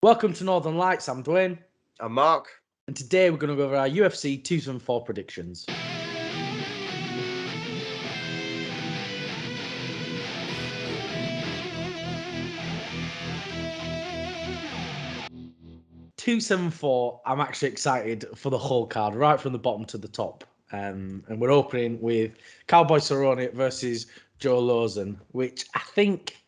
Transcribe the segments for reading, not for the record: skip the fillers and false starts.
Welcome to Northern Lights. I'm Dwain, And Mark, and today we're going to go over our UFC 274 predictions. I'm actually excited for the whole card, right from the bottom to the top. And we're opening with Cowboy Cerrone versus Joe Lawson, which I think,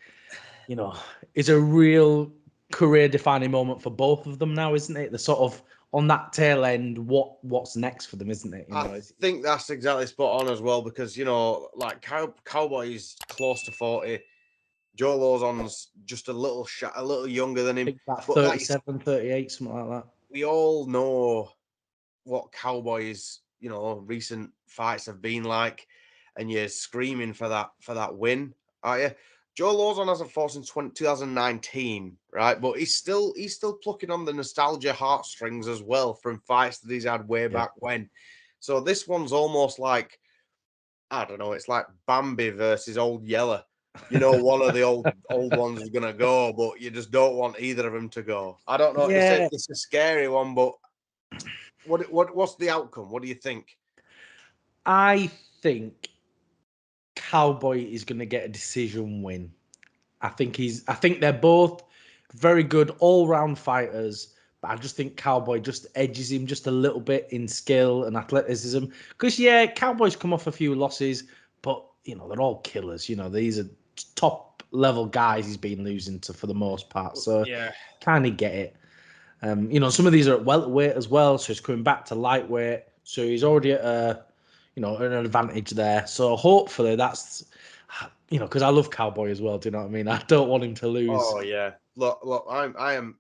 you know, is a real career-defining moment for both of them now, isn't it? They're sort of on that tail end. What's next for them, isn't it? I think that's exactly spot on as well because, Cowboy is close to 40. Joe Lawson's just a little younger than I him. think about But 37, 38, something like that. we all know what Cowboy's, recent fights have been like, and you're screaming for that win, aren't you? Joe Lawson hasn't fought since 2019, right? But he's still plucking on the nostalgia heartstrings as well from fights that he's had way back when. So this one's almost like, I don't know, it's like Bambi versus Old Yeller. One of the old ones is gonna go, but you just don't want either of them to go. I don't know. Yeah, It's a scary one, but what's the outcome? What do you think? I think Cowboy is going to get a decision win. I think they're both very good all-round fighters, but I just think Cowboy just edges him just a little bit in skill and athleticism. Because Cowboy's come off a few losses, but they're all killers. These are top level guys he's been losing to for the most part. So Yeah, kind of get it. Some of these are at welterweight as well, so he's coming back to lightweight. So he's already at an advantage there. So hopefully that's, because I love Cowboy as well. Do you know what I mean? I don't want him to lose. oh yeah. Look, I am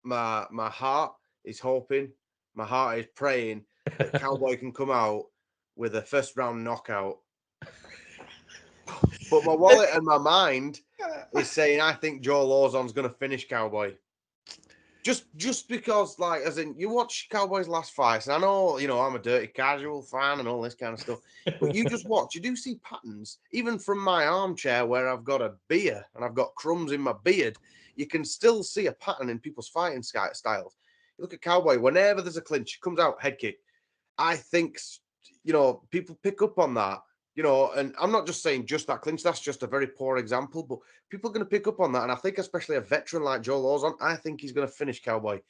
my heart is hoping, my heart is praying that Cowboy can come out with a first round knockout. But my wallet and my mind is saying I think Joe Lawson's gonna finish Cowboy. Just because, like, as in you watch Cowboy's last fights, and I know, I'm a dirty casual fan and all this kind of stuff, but you just watch, you do see patterns, even from my armchair where I've got a beer and I've got crumbs in my beard, you can still see a pattern in people's fighting styles. You look at Cowboy, whenever there's a clinch, comes out head kick. I think, people pick up on that, and I'm not just saying just that clinch, that's just a very poor example, but people are going to pick up on that. And I think, especially a veteran like Joe Lawson, I think he's going to finish Cowboy.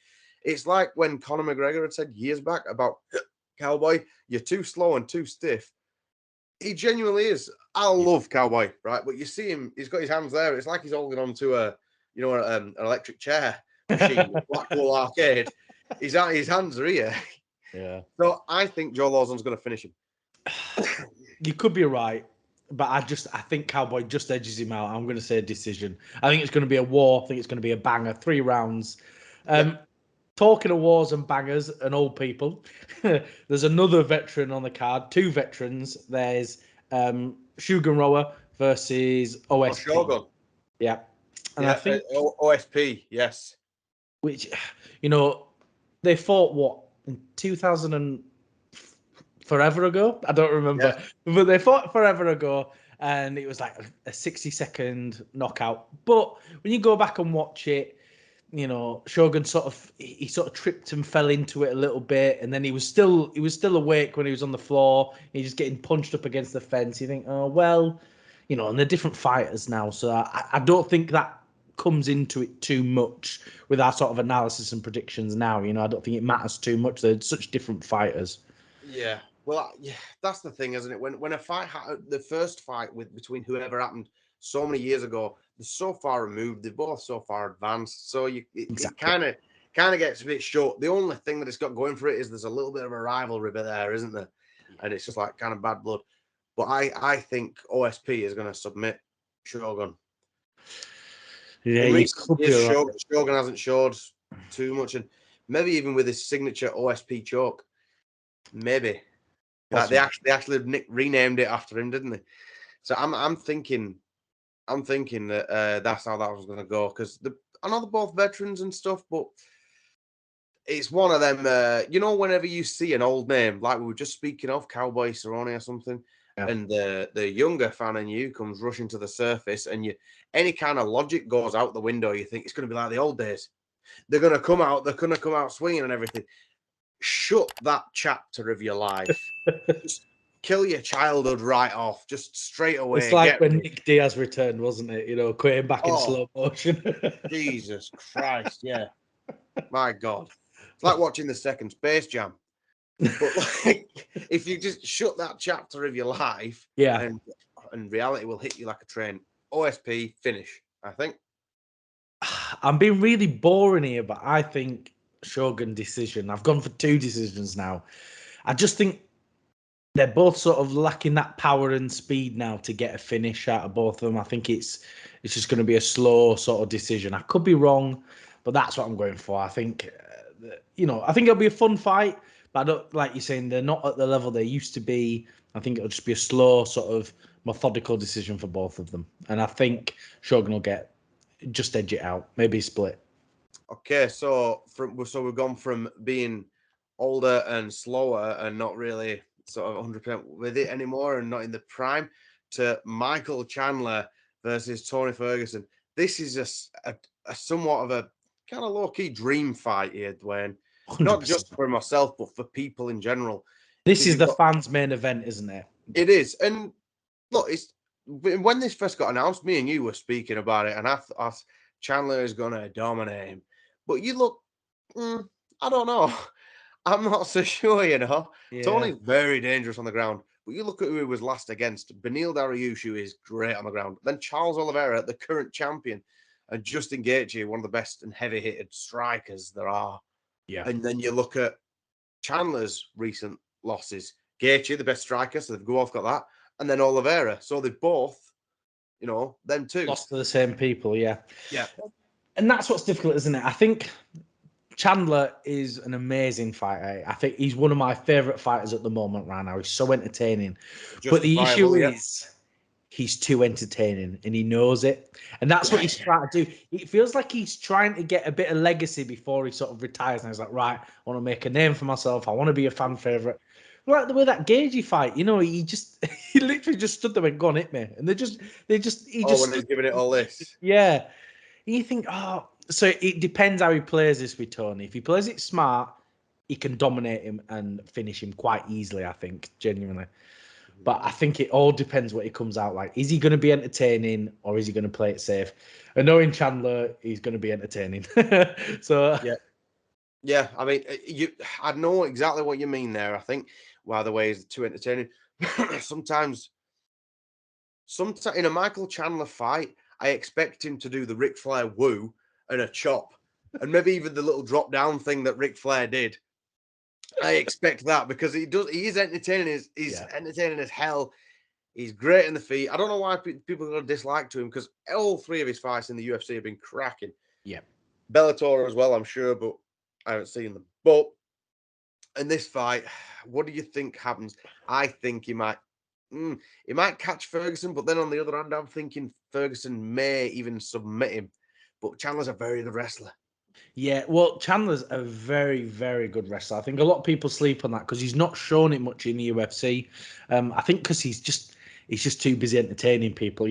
It's like when Conor McGregor had said years back about Cowboy, you're too slow and too stiff. He genuinely is. I love Cowboy, right? But you see him, he's got his hands there. It's like he's holding on to an electric chair machine, Blackwall Arcade. His hands are here. Yeah. So I think Joe Lawson's going to finish him. You could be right, but I think Cowboy just edges him out. I'm going to say a decision. I think it's going to be a war. I think it's going to be a banger, 3 rounds. Talking of wars and bangers and old people, there's another veteran on the card. 2 veterans. There's Shugen Roa versus OSP. Shogun. Yeah, and I Yeah, think OSP, yes. which they fought what in 2000 and forever ago. I don't remember, but they fought forever ago, and it was like a 60-second knockout. But when you go back and watch it, Shogun sort of tripped and fell into it a little bit, and then he was still awake when he was on the floor. He's just getting punched up against the fence. You think, oh well, and they're different fighters now, so I don't think that comes into it too much with our sort of analysis and predictions now. I don't think it matters too much. They're such different fighters. Yeah. Well, yeah, that's the thing, isn't it? When a fight, the first fight between whoever happened so many years ago, they're so far removed. They're both so far advanced. So it Exactly. kind of gets a bit short. The only thing that it's got going for it is there's a little bit of a rivalry there, isn't there? And it's just like kind of bad blood. But I think OSP is going to submit Shogun. Yeah, In you recent could be years, right. Shogun hasn't showed too much, and maybe even with his signature OSP choke, maybe. Like they actually renamed it after him, didn't they? So I'm thinking that that's how that was going to go, because I know they're both veterans and stuff, but it's one of them. Whenever you see an old name, like we were just speaking of Cowboy Cerrone or something, Yeah. and the younger fan in you comes rushing to the surface, and any kind of logic goes out the window. You think it's going to be like the old days. They're gonna come out. They're gonna come out swinging and everything. Shut that chapter of your life. Just kill your childhood right off. Just straight away. It's like get when rid. Nick Diaz returned, wasn't it? You know, cutting back in Oh, slow motion. Jesus Christ! Yeah, my God, it's like watching the second Space Jam. But like, if you just shut that chapter of your life, Yeah. and reality will hit you like a train. OSP finish, I think. I'm being really boring here, but I think Shogun decision. I've gone for 2 decisions now. I just think they're both sort of lacking that power and speed now to get a finish out of both of them. I think it's just going to be a slow sort of decision. I could be wrong, but that's what I'm going for. I think, I think it'll be a fun fight, but I don't, like you're saying, they're not at the level they used to be. I think it'll just be a slow sort of methodical decision for both of them. And I think Shogun will just edge it out, maybe split. Okay, so we've gone from being older and slower and not really sort of 100% with it anymore and not in the prime to Michael Chandler versus Tony Ferguson. This is a somewhat of a kind of low-key dream fight here, Dwayne. 100%. Not just for myself, but for people in general. This is the fans' main event, isn't it? It is. And look, it's when this first got announced, me and you were speaking about it, and I thought Chandler is going to dominate him. But you look, I don't know. I'm not so sure, Yeah. Tony's very dangerous on the ground. But you look at who he was last against. Beneil Dariush is great on the ground. Then Charles Oliveira, the current champion, and Justin Gaethje, one of the best and heavy-hitted strikers there are. Yeah. And then you look at Chandler's recent losses. Gaethje, the best striker, so they've both got that. And then Oliveira. So they both, them two. Lost to the same people, yeah. Yeah. And that's what's difficult, isn't it? I think Chandler is an amazing fighter. I think he's one of my favourite fighters at the moment right now. He's so entertaining. But the issue is he's too entertaining and he knows it. And that's what he's trying to do. It feels like he's trying to get a bit of legacy before he sort of retires. And he's like, right, I want to make a name for myself. I want to be a fan favourite. Like the way that Gaethje fight, he literally just stood there and go on, hit me. And he just when he's giving it all this. Yeah. And you think, so it depends how he plays this with Tony. If he plays it smart, he can dominate him and finish him quite easily, I think, genuinely. But I think it all depends what he comes out like. Is he going to be entertaining or is he going to play it safe? And knowing Chandler, he's going to be entertaining. So yeah. I mean, I know exactly what you mean there. I think, by the way, is too entertaining. Sometimes in a Michael Chandler fight, I expect him to do the Ric Flair woo and a chop, and maybe even the little drop down thing that Ric Flair did. I expect that because he is entertaining. He's entertaining as hell. He's great in the feet. I don't know why people got a dislike to him because all 3 of his fights in the UFC have been cracking. Yeah, Bellator as well, I'm sure, but I haven't seen them. But in this fight, what do you think happens? I think he might catch Ferguson, but then on the other hand, I'm thinking Ferguson may even submit him. But Chandler's a very good wrestler. Yeah, well, Chandler's a very, very good wrestler. I think a lot of people sleep on that because he's not shown it much in the UFC. I think because he's just too busy entertaining people.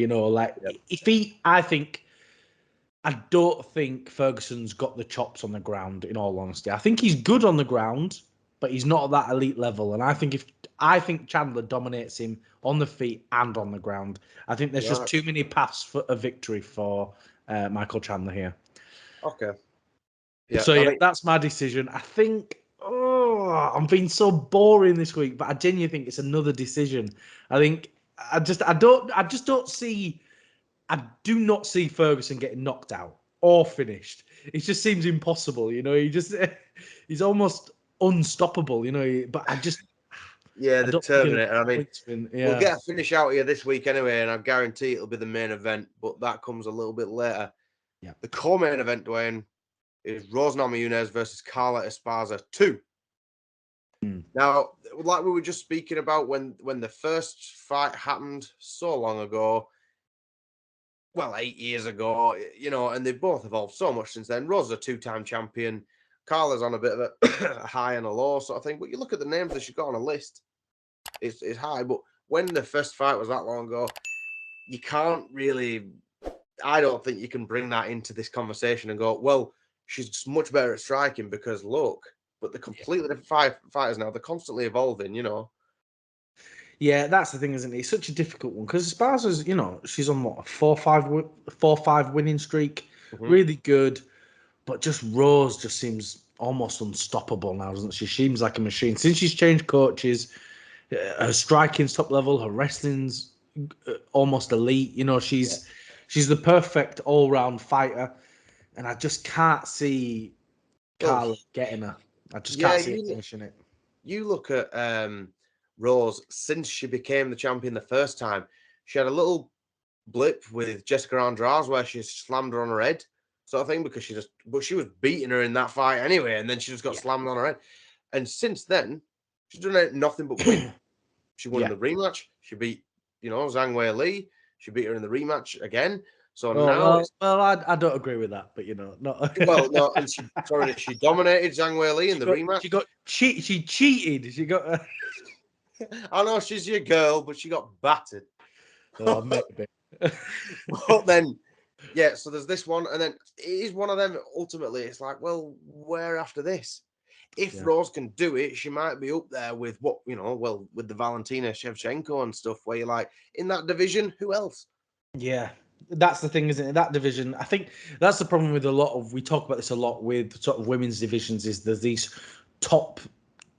I don't think Ferguson's got the chops on the ground. In all honesty, I think he's good on the ground, but he's not at that elite level. And I think Chandler dominates him on the feet and on the ground. I think there's just too many paths for a victory for Michael Chandler here. Okay. Yeah, so that's my decision. I think I'm being so boring this week, but I genuinely think it's another decision. I do not see Ferguson getting knocked out or finished. It just seems impossible, he's almost unstoppable, but the Terminator. I mean, we'll get a finish out here this week anyway, and I guarantee it'll be the main event, but that comes a little bit later. Yeah. The co-main event, Dwayne, is Rose Namajunas versus Carla Esparza 2. Now, like we were just speaking about when the first fight happened so long ago, 8 years ago, and they've both evolved so much since then. Rose is a 2-time champion. Carla's on a bit of a high and a low sort of thing. But you look at the names that she's got on a list, it's high. But when the first fight was that long ago, I don't think you can bring that into this conversation and go, well, she's just much better at striking because look, but they're completely different fighters now. They're constantly evolving, you know. Yeah, that's the thing, isn't it? It's such a difficult one because Esparza's, she's on what a 4-5 winning streak, Mhm. really good, but just Rose just seems almost unstoppable now, doesn't she? She seems like a machine since she's changed coaches. Her striking's top level, her wrestling's almost elite. She's the perfect all round fighter, and I just can't see Well, Carla getting her. I just yeah, can't see her finishing it. you look at Rose since she became the champion the first time. She had a little blip with Jessica Andrade where she slammed her on her head, sort of thing, because she was beating her in that fight anyway, and then she just got slammed on her head. And since then, she's done nothing but win. She won Yeah. the rematch. She beat, Zhang Wei Li. She beat her in the rematch again. So Oh now I don't agree with that, but not. no, and she dominated Zhang Wei Li in the rematch. She cheated. She got. I know she's your girl, but she got battered. Maybe. But then, yeah, so there's this one, and then it is one of them. Ultimately, it's like, well, where after this? If Rose can do it, she might be up there with with the Valentina Shevchenko and stuff, where you're like, in that division, who else? Yeah, that's the thing, isn't it? That division, I think that's the problem with we talk about this a lot with sort of women's divisions, is there's these top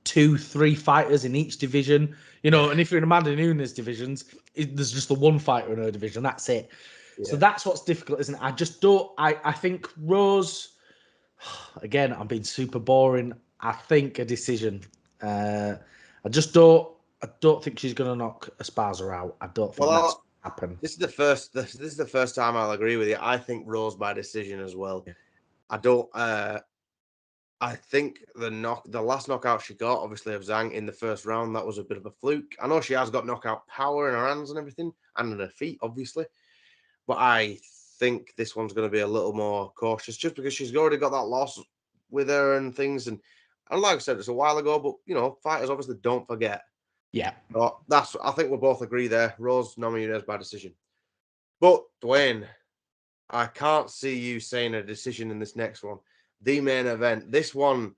2-3 fighters in each division, and if you're in Amanda Nunes divisions, there's just the one fighter in her division, that's it. Yeah. So that's what's difficult, isn't it? I think Rose, again, I'm being super boring. I think a decision. I don't think she's going to knock Esparza out. I don't think that's happen. This is the first time I'll agree with you. I think Rose by decision as well. Yeah. I don't. I think the last knockout she got, obviously, of Zhang in the first round, that was a bit of a fluke. I know she has got knockout power in her hands and everything, and in her feet, obviously. But I think this one's going to be a little more cautious, just because she's already got that loss with her and things. And like I said, it's a while ago, but fighters obviously don't forget. Yeah. So I think we'll both agree there. Rose nominated by decision. But Dwayne, I can't see you saying a decision in this next one. The main event. This one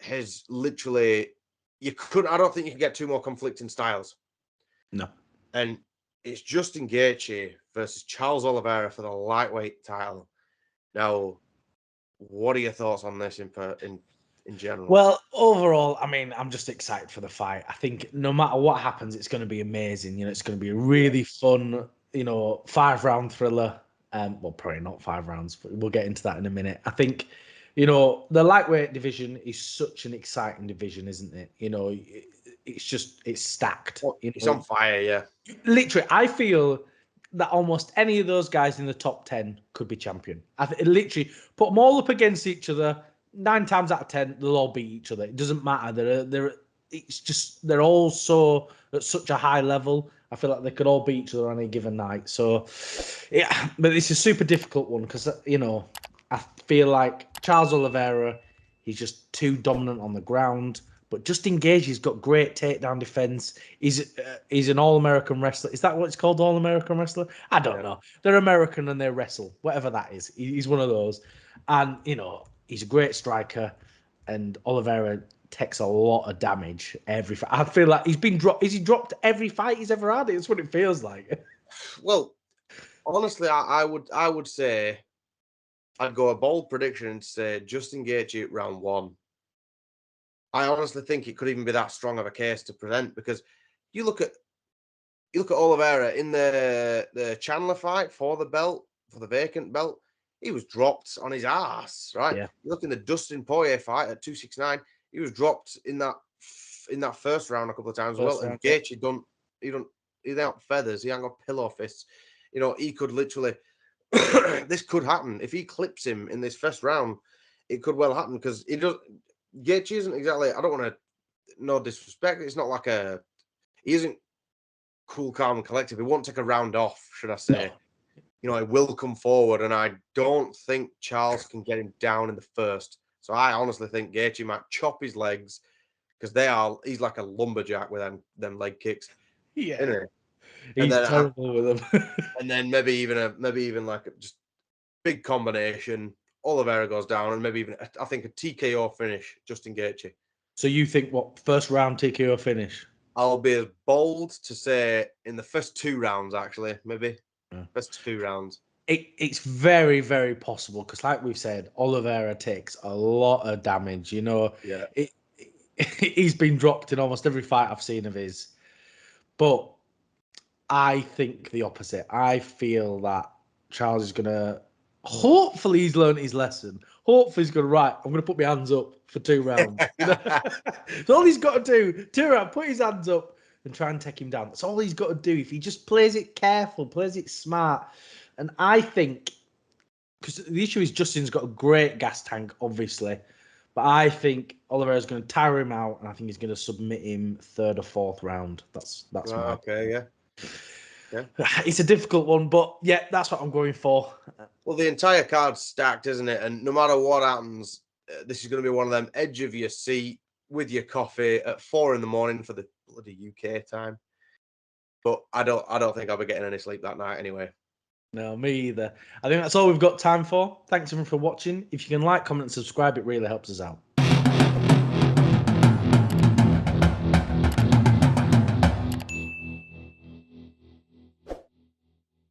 has literally I don't think you can get two more conflicting styles. No. And it's Justin Gaethje versus Charles Oliveira for the lightweight title. Now, what are your thoughts on this in general? Well, overall, I mean, I'm just excited for the fight. I think no matter what happens, it's going to be amazing. It's going to be a really fun, 5-round thriller. Well, probably not 5 rounds, but we'll get into that in a minute. I think, the lightweight division is such an exciting division, isn't it? It's stacked. It's on fire, yeah. Literally, I feel that almost any of those guys in the top 10 could be champion. Literally put them all up against each other. 9 times out of 10, they'll all beat each other. It doesn't matter. They're all so at such a high level. I feel like they could all beat each other on any given night. So, yeah, but it's a super difficult one because I feel like Charles Oliveira, he's just too dominant on the ground. But Justin Gaethje, he's got great takedown defense. He's an All-American wrestler. Is that what it's called, All-American wrestler? I don't know. They're American and they wrestle, whatever that is. He's one of those. And, he's a great striker. And Oliveira takes a lot of damage every fight. I feel like he's been dropped. Is he dropped every fight he's ever had? It's what it feels like. Well, honestly, I would say I'd go a bold prediction and say Justin Gaethje round 1. I honestly think it could even be that strong of a case to present, because you look at Oliveira in the Chandler fight for the belt, for the vacant belt, he was dropped on his ass, right? Yeah. You look in the Dustin Poirier fight at 269, he was dropped in that first round a couple of times as well. And Gaethje he ain't got feathers, he ain't got pillow fists. He could literally this could happen. If he clips him in this first round, it could well happen, because Gaethje isn't exactly, I don't want to, no disrespect, it's not like he isn't cool, calm, and collective. He won't take a round off, should I say. No. He will come forward, and I don't think Charles can get him down in the first. So I honestly think Gaethje might chop his legs, because he's like a lumberjack with them leg kicks. Yeah. Anyway, he's terrible with them. And then maybe even like just big combination, Oliveira goes down, and maybe even I think a TKO finish, Justin Gaethje. So you think what first round TKO finish? I'll be as bold to say in the first 2 rounds, actually, maybe first 2 rounds. It's very, very possible because, like we've said, Oliveira takes a lot of damage. You know, Yeah. He's been dropped in almost every fight I've seen of his. But I think the opposite. I feel that Charles is gonna. Hopefully, he's learned his lesson. Hopefully, he's gonna right. I'm gonna put my hands up for 2 rounds. You know, so all he's got to do 2 rounds, put his hands up and try and take him down. That's all he's got to do. If he just plays it careful, plays it smart, and I think because the issue is Justin's got a great gas tank, obviously, but I think Oliveira's going to tire him out, and I think he's going to submit him 3rd or 4th round. That's my Okay, yeah. It's a difficult one, but yeah, that's what I'm going for. Well, the entire card's stacked, isn't it? And no matter what happens, this is going to be one of them edge of your seat with your coffee at 4 a.m. for the bloody UK time. But I don't think I'll be getting any sleep that night anyway. No, me either. I think that's all we've got time for. Thanks everyone for watching. If you can like, comment, and subscribe, it really helps us out.